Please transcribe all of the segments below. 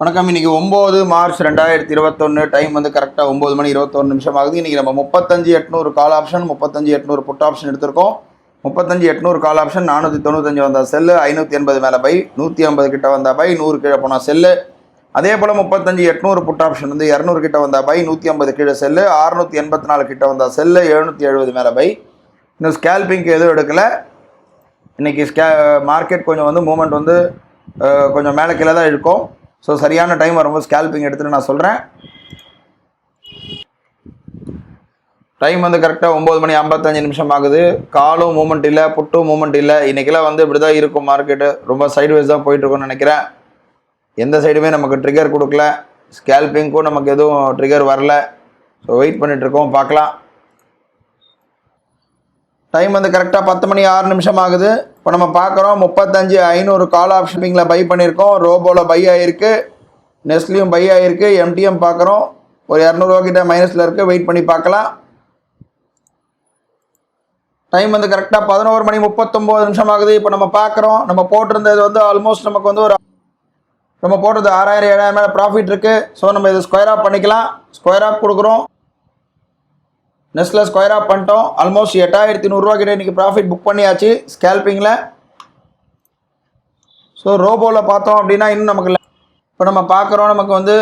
வணக்கம். இன்றைக்கி 9 March 2021 time வந்து கரெக்டாக 9 மணி 21 நிமிஷம் ஆகுது. இன்றைக்கி நம்ம 35,800 கால் ஆப்ஷன் 35,800 புட் ஆப்ஷன் எடுத்திருக்கோம். 35,800 கால் ஆப்ஷன் 495 வந்தால் செல்லு, 580 மேலே பை, 150 கிட்ட வந்தால் பை, 100 கீழே போனால் செல்லு. அதே போல் 35,800 புட் ஆப்ஷன் வந்து 200 கிட்ட வந்தால் பை, 150 கீழே செல்லு, 684 கிட்ட வந்தால் செல்லு, 770 மேலே பை. இன்னும் ஸ்கேல்பிங்க்கு எதுவும் எடுக்கலை. இன்றைக்கி மார்க்கெட் கொஞ்சம் வந்து மூமெண்ட் வந்து கொஞ்சம் மேலே கீழே தான் இருக்கும். ஸோ சரியான டைம் வரும்போது ஸ்கேல்பிங் எடுத்துகிட்டு நான் சொல்கிறேன். டைம் வந்து கரெக்டாக 9 மணி 55 நிமிஷம் ஆகுது. காலும் மூமெண்ட் இல்லை, புட்டும் மூமெண்ட் இல்லை. இன்றைக்கெல்லாம் வந்து இப்படி தான் இருக்கும் மார்க்கெட்டு. ரொம்ப சைட்வைஸ் தான் போயிட்டுருக்குன்னு நினைக்கிறேன். எந்த சைடுமே நமக்கு ட்ரிகர் கொடுக்கல. ஸ்கேல்பிங்க்கும் நமக்கு எதுவும் ட்ரிகர் வரல. ஸோ வெயிட் பண்ணிகிட்ருக்கோம், பார்க்கலாம். டைம் வந்து கரெக்டாக 10 மணி 6 நிமிஷம் ஆகுது. இப்போ நம்ம பார்க்குறோம் 35,500 கால் ஆப்ஷனிங்கில் பை பண்ணியிருக்கோம். ரோபோவில் பை ஆகிருக்கு, நெஸ்ட்லேயும் பை ஆகிருக்கு. எம்டிஎம் பார்க்குறோம் ஒரு 200 ரூபா கிட்ட மைனஸில் இருக்குது. வெயிட் பண்ணி பார்க்கலாம். டைம் வந்து கரெக்டாக 11 மணி 39 நிமிஷம் ஆகுது. இப்போ நம்ம பார்க்குறோம் நம்ம போட்டிருந்தது வந்து ஆல்மோஸ்ட் நமக்கு வந்து நம்ம போட்டது 6,000 7,000 மேலே ப்ராஃபிட் இருக்குது. ஸோ நம்ம இது ஸ்கொயர் ஆஃப் பண்ணிக்கலாம். ஸ்கொயர் ஆஃப் கொடுக்குறோம். நெஸ்ட்டில் ஸ்கொயர் ஆஃப் பண்ணிட்டோம். ஆல்மோஸ்ட் 8,100 கிட்ட இன்றைக்கி ப்ராஃபிட் புக் பண்ணியாச்சு ஸ்கேல்பிங்கில். ஸோ ரோபோவில் பார்த்தோம் அப்படின்னா இன்னும் நமக்கு இல்லை. இப்போ நம்ம பார்க்குறோம் நமக்கு வந்து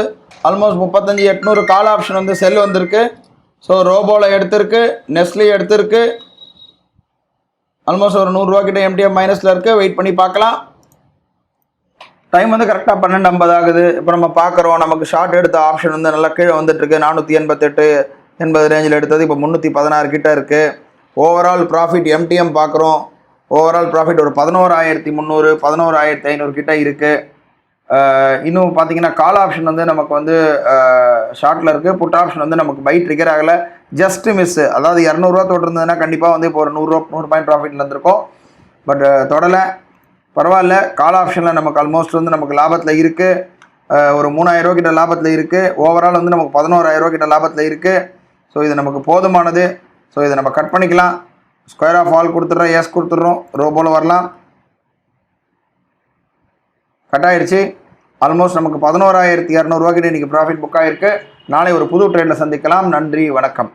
ஆல்மோஸ்ட் 35,800 கால் ஆப்ஷன் வந்து செல் வந்திருக்கு. ஸோ ரோபோவில் எடுத்திருக்கு, நெஸ்ட்லேயும் எடுத்திருக்கு. ஆல்மோஸ்ட் ஒரு 100 ரூபா கிட்ட எம்டிஎம் மைனஸில் இருக்குது. வெயிட் பண்ணி பார்க்கலாம். டைம் வந்து கரெக்டாக 12:50 ஆகுது. இப்போ நம்ம பார்க்குறோம் நமக்கு ஷார்ட் எடுத்த ஆப்ஷன் வந்து நல்லா கீழே வந்துட்டுருக்கு. 488 80 ரேஞ்சில் எடுத்தது இப்போ 316 கிட்ட இருக்குது. ஓவரால் ப்ராஃபிட் எம்டிஎம் பார்க்குறோம். ஓவரால் ப்ராஃபிட் ஒரு 11,300 11,500 கிட்ட இருக்குது. இன்னும் பார்த்தீங்கன்னா கால் ஆப்ஷன் வந்து நமக்கு வந்து ஷார்ட்டில் இருக்குது. புட் ஆப்ஷன் வந்து நமக்கு பை ட்ரிகர் ஆகலை, ஜஸ்ட்டு மிஸ்ஸு. அதாவது 200 ரூபா தொட்டிருந்ததுன்னா கண்டிப்பாக வந்து இப்போ ஒரு 100 பாயிண்ட் ப்ராஃபிட்டில் இருந்திருக்கும். பட் தொடலை, பரவாயில்ல. கால் ஆப்ஷனில் நமக்கு ஆல்மோஸ்ட் வந்து நமக்கு லாபத்தில் இருக்குது. ஒரு 3,000 ரூபா கிட்ட லாபத்தில் இருக்குது. ஓவரால் வந்து நமக்கு 11,000 ரூபா கிட்ட லாபத்தில் இருக்குது. ஸோ இது நமக்கு போதுமானது. ஸோ இதை நம்ம கட் பண்ணிக்கலாம். ஸ்கொயர் ஆஃப் ஆல் கொடுத்துட்றோம், எஸ் கொடுத்துட்றோம். ரோபோவில் வரலாம். கட் ஆகிடுச்சு. ஆல்மோஸ்ட் நமக்கு 11,200 ரூபா கிட்ட இன்றைக்கி ப்ராஃபிட் புக் ஆகிருக்கு. நாளை ஒரு புது ட்ரேடில் சந்திக்கலாம். நன்றி, வணக்கம்.